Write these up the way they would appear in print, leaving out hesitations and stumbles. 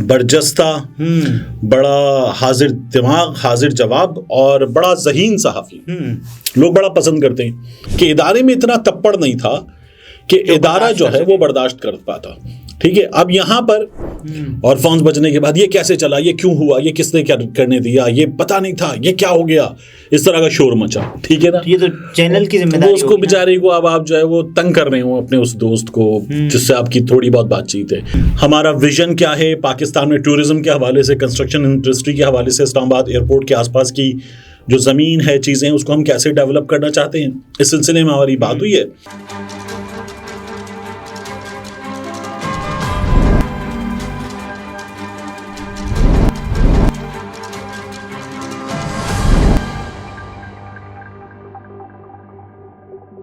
बरजस्ता, बड़ा हाजिर दिमाग, हाजिर जवाब और बड़ा ज़हीन सहाफ़ी लोग बड़ा पसंद करते हैं कि इदारे में इतना तप्पड़ नहीं था कि इदारा जो है वो बर्दाश्त कर पाता। ठीक है, अब यहाँ पर और फॉर्म्स बचने के बाद ये कैसे चला, ये क्यों हुआ, ये किसने क्या करने दिया, ये पता नहीं था, ये क्या हो गया, इस तरह का शोर मचा। ठीक है ना, ये तो चैनल की जिम्मेदारी उसको बेचारे को अब आप जो है वो तंग कर रहे हो अपने उस दोस्त को जिससे आपकी थोड़ी बहुत बातचीत है। हमारा विजन क्या है पाकिस्तान में टूरिज्म के हवाले से, कंस्ट्रक्शन इंडस्ट्री के हवाले से, इस्लामाबाद एयरपोर्ट के आसपास की जो ज़मीन है, चीज़ें, उसको हम कैसे डेवलप करना चाहते हैं, इस सिलसिले में हमारी बात हुई है।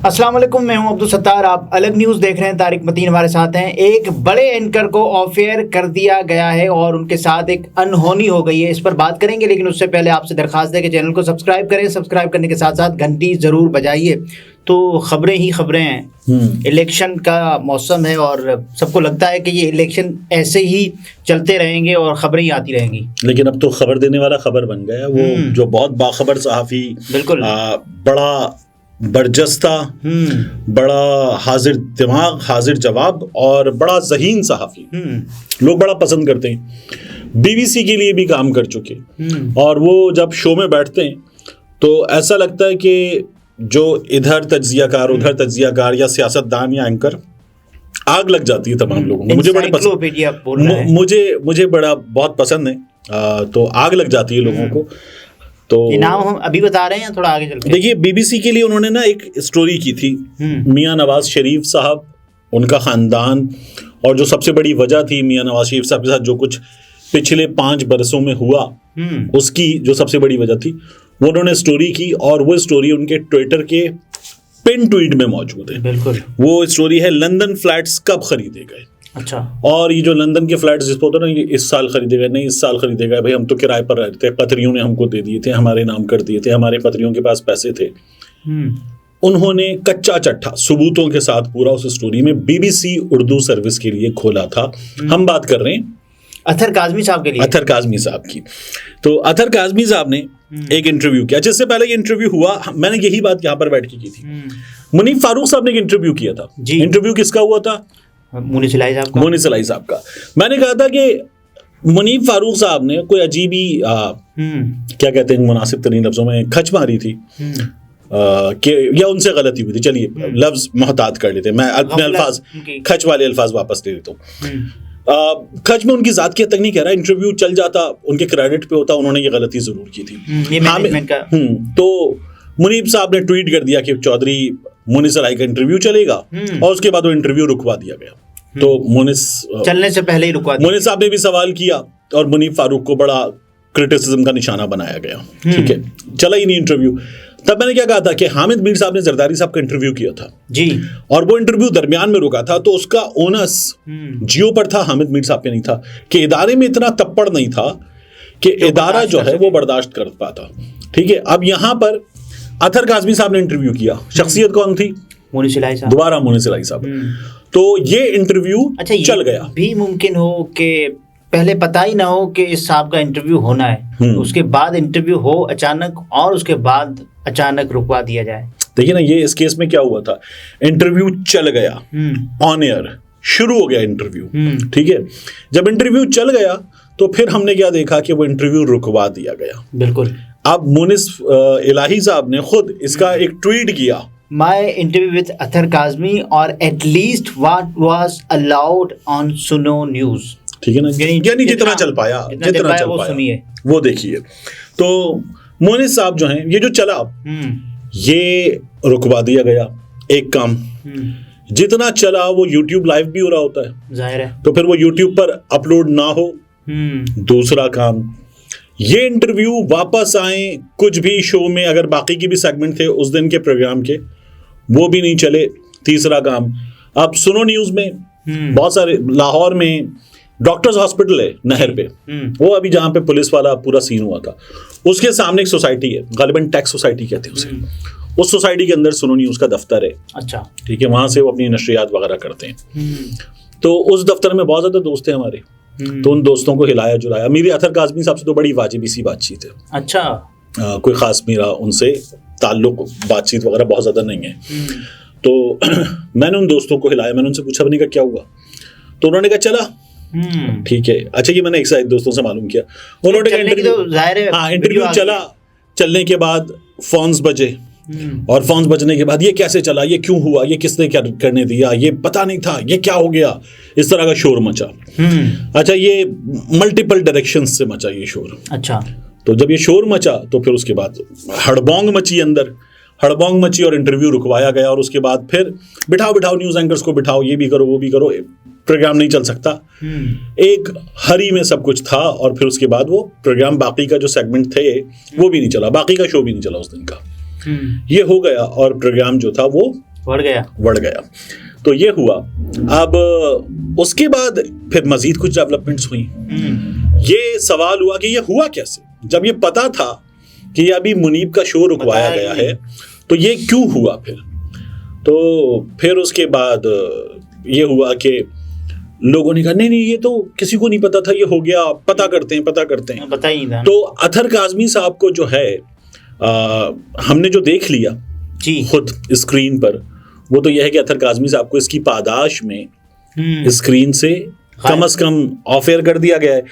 अस्सलाम वालेकुम, मैं हूं अब्दुल सत्तार। आप अलग न्यूज़ देख रहे हैं। तारिक मतीन हमारे साथ हैं। एक बड़े एंकर को ऑफ एयर कर दिया गया है और उनके साथ एक अनहोनी हो गई है, इस पर बात करेंगे। लेकिन उससे पहले आपसे दरखास्त है कि चैनल को सब्सक्राइब करें। सब्सक्राइब करने के साथ साथ घंटी ज़रूर बजाइए। तो खबरें ही खबरें हैं, इलेक्शन का मौसम है और सबको लगता है कि ये इलेक्शन ऐसे ही चलते रहेंगे और खबरें ही आती रहेंगी। लेकिन अब तो खबर देने वाला खबर बन गया, वो जो बहुत बाखबर सहाफ़ी, बिल्कुल बड़ा बरजस्ता, बड़ा हाजिर दिमाग, हाजिर जवाब और बड़ा ज़हीन सहाफ़ी लोग बड़ा पसंद करते हैं। बीबीसी के लिए भी काम कर चुके और वो जब शो में बैठते हैं तो ऐसा लगता है कि जो इधर तज्जियाकार उधर तज्जियाकार या सियासतदान या एंकर, आग लग जाती है तमाम लोगों को। मुझे बड़े पसंद, मुझे बड़ा बहुत पसंद है, तो आग लग जाती है लोगों को। तो नाम हम अभी बता रहे हैं, थोड़ा आगे चल के देखिए, बीबीसी के लिए उन्होंने ना एक स्टोरी की थी, मियां नवाज शरीफ साहब, उनका ख़ानदान, और जो सबसे बड़ी वजह थी मियां नवाज शरीफ साहब के साथ जो कुछ पिछले 5 बरसों में हुआ, उसकी जो सबसे बड़ी वजह थी, वो उन्होंने स्टोरी की और वो स्टोरी उनके ट्विटर के पिन ट्वीट में मौजूद है। बिल्कुल, वो स्टोरी है लंदन फ्लैट्स कब खरीदे गए। अच्छा, और ये जो लंदन के फ्लैट्स जिस पर होता है ना, ये इस साल खरीदे गए, नहीं इस साल खरीदे गए, भाई हम तो किराए पर रहते थे, कतरियों ने हमको दे दिए थे, हमारे नाम कर दिए थे, हमारे पतरियों के पास पैसे थे। उन्होंने कच्चा चट्ठा सबूतों के साथ पूरा उस स्टोरी में बीबीसी उर्दू सर्विस के लिए खोला था। हम बात कर रहे हैं अतर काज़मी साहब के लिए, अतर काज़मी साहब की। तो अतर काज़मी साहब ने एक इंटरव्यू किया। जिससे पहले ये इंटरव्यू हुआ, मैंने यही बात यहाँ पर बैठ के की थी। मुनीफ फारूक साहब ने एक इंटरव्यू किया था। इंटरव्यू किसका हुआ था? मुनीस इलाही साहब का। मैंने कहा था कि मुनीफ फारूक साहब ने कोई अजीबी क्या कहते हैं मुनासिब तरीन लफ्जों में, खच मारी थी कि या उनसे गलती हुई थी। चलिए लफ्ज मोहतात कर लेते हैं, मैं अपने अल्फाज, खच वाले अल्फाज वापस ले लेता हूँ। खच में उनकी जात की तक नहीं कह रहा, इंटरव्यू चल जाता, उनके क्रेडिट पे होता, उन्होंने ये गलती जरूर की थी। तो मुनीफ साहब ने ट्वीट कर दिया कि चौधरी मुनीस इलाही का इंटरव्यू चलेगा, और उसके बाद वो इंटरव्यू रुकवा दिया गया। तो मुनीस चलने से पहले ही रुकवा दिया। मुनीस साहब ने भी सवाल किया और मुनीफ फारूक को बड़ा क्रिटिसिज्म का निशाना बनाया गया। ठीक है, चला ही नहीं इंटरव्यू। तब मैंने क्या कहा था कि हामिद मीर साहब ने जरदारी साहब का इंटरव्यू किया था जी, और वो इंटरव्यू दरमियान में रुका था, तो उसका ओनस जियो पर था, हामिद मीर साहब पे नहीं था। कि इदारे में इतना तप्पड़ नहीं था कि इदारा जो है वो बर्दाश्त कर पाता। ठीक है, अब यहाँ पर अतर काज़मी साहब ने इंटरव्यू किया। शख्सियत कौन थी? मुनीस इलाही साहब, दोबारा मुनीस इलाही साहब। तो ये इंटरव्यू चल गया। भी मुमकिन हो कि पहले पता ही ना हो कि इस साहब का इंटरव्यू होना है, उसके बाद इंटरव्यू हो अचानक, और उसके बाद अचानक रुकवा दिया जाए। देखिए ना, ये इस केस में क्या हुआ था, इंटरव्यू चल गया, ऑन एयर शुरू हो गया इंटरव्यू। ठीक है, जब इंटरव्यू चल गया तो फिर हमने क्या देखा कि वो इंटरव्यू रुकवा दिया गया। बिल्कुल। अब मुनीस इलाही साहब ने खुद इसका एक ट्वीट किया, माई इंटरव्यू विद अतर काज़मी और at least what was allowed on सुनो न्यूज़। ठीक है ना, यानी जितना चल पाया वो सुनिए, वो देखिए। तो मुनीस साहब जो हैं, ये जो चला ये रुकवा दिया गया एक काम। जितना चला वो YouTube लाइव भी हो रहा होता है, जाहिर है, तो फिर वो YouTube पर अपलोड ना हो, दूसरा काम। ये इंटरव्यू वापस आए, कुछ भी शो में अगर बाकी की भी सेगमेंट थे उस दिन के प्रोग्राम के, वो भी नहीं चले, तीसरा काम। अब सुनो न्यूज़ में बहुत सारे, लाहौर में डॉक्टर्स हॉस्पिटल है नहर पे, वो अभी जहाँ पे पुलिस वाला पूरा सीन हुआ था, उसके सामने एक सोसाइटी है, गालिबन टैक्स सोसाइटी कहते हैं उसे। उस सोसाइटी के अंदर सुनो न्यूज़ का दफ्तर है। अच्छा, ठीक है, वहाँ से वो अपनी नशरियात वगैरह करते हैं। तो उस दफ्तर में बहुत ज़्यादा दोस्त हैं हमारे, तो उन दोस्तों को हिलाया जुलाया। मेरी अतर काज़मी साहब से तो बड़ी वाजिबी सी बातचीत है। अच्छा। कोई ख़ास मेरा उनसे ताल्लुक बातचीत वगैरह बहुत ज़्यादा नहीं है। तो मैंने उन दोस्तों को हिलाया, मैंने उनसे पूछा मैंने कहा क्या हुआ, तो उन्होंने कहा चला ठीक है। अच्छा, ये मैंने एक दोस्तों से मालूम किया। उन्होंने कहा इंटरव्यू चला, चलने के बाद फोन्स बजे और फोन्स बजने के बाद ये कैसे चला, ये क्यों हुआ, ये किसने क्या करने दिया, ये पता नहीं था, ये क्या हो गया, इस तरह का शोर मचा। अच्छा, ये मल्टीपल डायरेक्शंस से मचा ये शोर। अच्छा, तो जब ये शोर मचा तो फिर उसके बाद हड़बोंग मची, अंदर हड़बोंग मची और इंटरव्यू रुकवाया गया। और उसके बाद फिर बिठाओ न्यूज़ एंकर्स को बिठाओ, ये भी करो वो भी करो, प्रोग्राम नहीं चल सकता। एक हरी में सब कुछ था। और फिर उसके बाद वो प्रोग्राम, बाकी का जो सेगमेंट थे वो भी नहीं चला, बाकी का शो भी नहीं चला उस दिन का। ये हो गया और प्रोग्राम जो था वो बढ़ गया। तो ये हुआ। अब उसके बाद फिर मजीद कुछ डेवलपमेंट्स हुई। ये सवाल हुआ कि ये हुआ कैसे, जब ये पता था कि अभी मुनीब का शो रुकवाया गया है तो ये क्यों हुआ। तो फिर उसके बाद ये हुआ कि लोगों ने कहा नहीं ये तो किसी को नहीं पता था, ये हो गया, पता करते हैं पता ही था। तो अतर काज़मी साहब को जो है हमने जो देख लिया जी खुद स्क्रीन पर, वो तो यह है कि अतर काज़मी साहब को इसकी पादाश में स्क्रीन से कम से कम ऑफ एयर कर दिया गया है।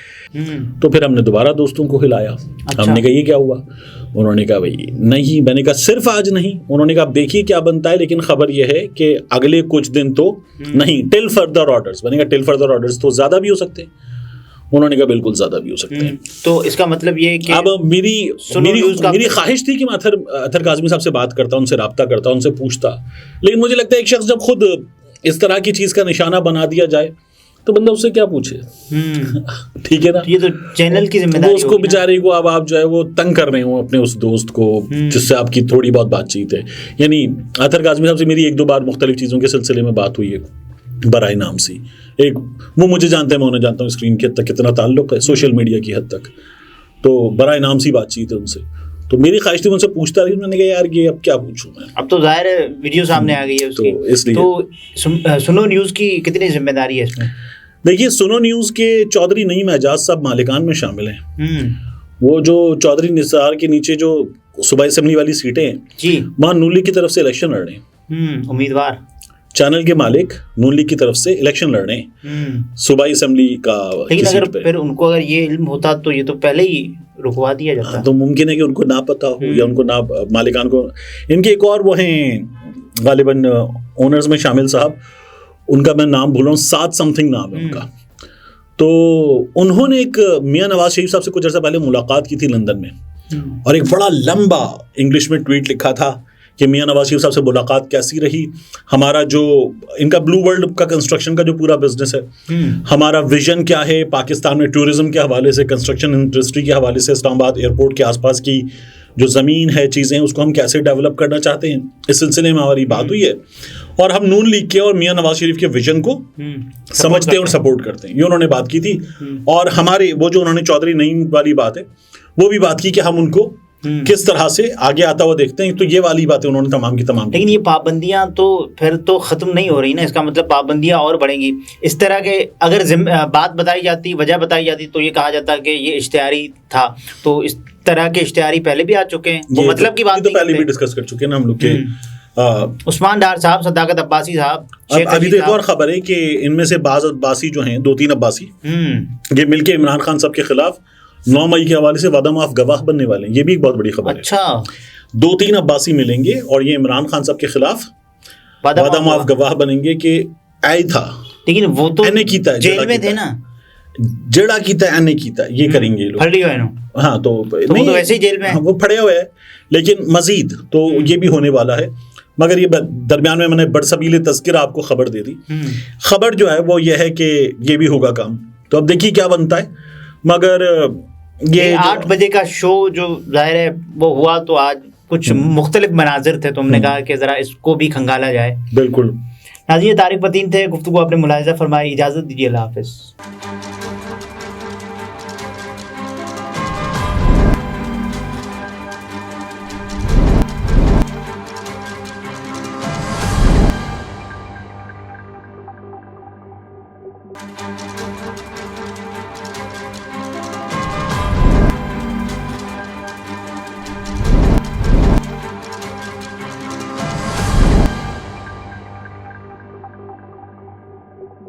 तो फिर हमने दोबारा दोस्तों को हिलाया। अच्छा। हमने कहा ये क्या हुआ, उन्होंने कहा भाई नहीं, मैंने कहा सिर्फ आज नहीं, उन्होंने कहा देखिए क्या बनता है, लेकिन खबर यह है कि अगले कुछ दिन तो नहीं, टिल फर्दर ऑर्डर्स। मैंने कहा टिल फर्दर ऑर्डर्स तो ज्यादा भी हो सकते हैं, उन्होंने कहा बिल्कुल ज्यादा भी हो सकते हैं। तो इसका मतलब ये है कि अब मेरी ख्वाहिश थी कि मैं अतर काज़मी साहब से बात करता, उनसे रब्ता करता, उनसे पूछता, लेकिन मुझे लगता है एक शख्स जब खुद इस तरह की चीज का निशाना बना दिया जाए तो बंदा उससे क्या पूछे। ठीक है ना, ये तो चैनल की जिम्मेदारी। उसको बेचारे को अब आप जो है वो तंग कर रहे हो अपने उस दोस्त को जिससे आपकी थोड़ी बहुत बातचीत है। यानी अतर काज़मी साहब से मेरी एक दो बार मुख्तलिफ चीज़ों के सिलसिले में बात हुई है, बराए नाम से। एक वो मुझे जानते हैं, मैं उन्हें जानता हूँ, स्क्रीन की हद तक कितना ताल्लुक है, सोशल मीडिया की हद तक, तो बराए नाम से बातचीत है उनसे। तो मेरी ख्वाहिश थी उनसे पूछता रही, मैंने कहा यार ये अब क्या पूछूं मैं, अब तो जाहिर है वीडियो सामने आ गई है उसकी, तो इसलिए तो सुनो न्यूज़ की कितनी जिम्मेदारी है इसमें। देखिए, सुनो न्यूज़ के चौधरी नईम एजाज साहब मालिकान में शामिल हैं। वो जो चौधरी निसार के नीचे जो सूबाई असेंबली वाली सीटें हैं जी, वहाँ नून लीग की तरफ से इलेक्शन लड़ रहे हैं। उम्मीदवार चैनल के मालिक नून लीग की तरफ से इलेक्शन लड़ रहे हैं सूबाई असेंबली का। लेकिन अगर फिर उनको अगर ये इल्म होता तो ये तो पहले ही रुकवा दिया जाता। तो मुमकिन है कि उनको ना पता हो या उनको ना, मालिकान को। इनके एक और वो हैं गालिबन ओनर्स में शामिल साहब, उनका मैं नाम भूल रहा हूँ, 7 समथिंग नाम है उनका। तो उन्होंने एक मियाँ नवाज शरीफ साहब से कुछ अर्सा पहले मुलाकात की थी लंदन में, और एक बड़ा लंबा इंग्लिश में ट्वीट लिखा था कि मियाँ नवाज शरीफ साहब से मुलाकात कैसी रही, हमारा जो इनका ब्लू वर्ल्ड का कंस्ट्रक्शन का जो पूरा बिजनेस है, हमारा विजन क्या है पाकिस्तान में टूरिज्म के हवाले से, कंस्ट्रक्शन इंडस्ट्री के हवाले से, इस्लामाबाद एयरपोर्ट के आसपास की जो ज़मीन है, चीज़ें, उसको हम कैसे डेवलप करना चाहते हैं, इस सिलसिले में हमारी बात हुई है। और हम नून लीग के और मियाँ नवाज शरीफ के विजन को समझते हैं और सपोर्ट करते हैं, ये उन्होंने बात की थी। और हमारे वो जो उन्होंने चौधरी नईम वाली बात है वो भी बात की कि हम उनको किस तरह से आगे आता हुआ देखते हैं। तो ये वाली बातें उन्होंने तमाम की तमाम। लेकिन ये पाबंदियां तो फिर तो ख़त्म नहीं हो रही ना, इसका मतलब पाबंदियां और बढ़ेंगी। इस तरह के अगर बात बताई जाती, वजह बताई जाती, तो ये कहा जाता कि ये इश्तिहारी था। तो इस तरह के इश्तिहारी पहले भी आ चुके हैं, वो मतलब की बात तो पहले भी डिस्कस कर चुके हैं ना हम लोग के। उस्मान डार साहब, सदाकत अब्बासी साहब, अभी तो एक और खबर है कि इनमें से बाज़ अब्बासी जो हैं, 2-3 अब्बासी, ये मिलके इमरान खान साहब के खिलाफ 9 मई के हवाले से वादा माफ गवाह बनने वाले हैं। ये भी एक बहुत बड़ी खबर है। अच्छा, 2-3 अब्बासी मिलेंगे और ये इमरान खान साहब के खिलाफ वादा माफ गवाह बनेंगे कि आई था, लेकिन वो तो एने कीता, जेल में थे ना, जेड़ा कीता एने कीता, ये करेंगे लोग। हाँ, तो नहीं, तो वैसे ही जेल में है, वो फड़े हुए है, लेकिन मजीद तो ये भी होने वाला है। मगर ये दरमियान में मैंने बड़सबील तज़किरा आपको खबर दे दी। खबर जो है वो ये है कि ये भी होगा काम, तो अब देखिए क्या बनता है। मगर ये 8 बजे का शो जो जाहिर है वो हुआ, तो आज कुछ मुख्तलिफ मनाजिर थे, तो हमने कहा कि ज़रा इसको भी खंगाला जाए। बिल्कुल। नाज़रीन, तारिक मतीन थे, गुफ्तगू आपने मुलाहिज़ा फरमाई। इजाज़त दीजिए, अल्लाह हाफ़िज़।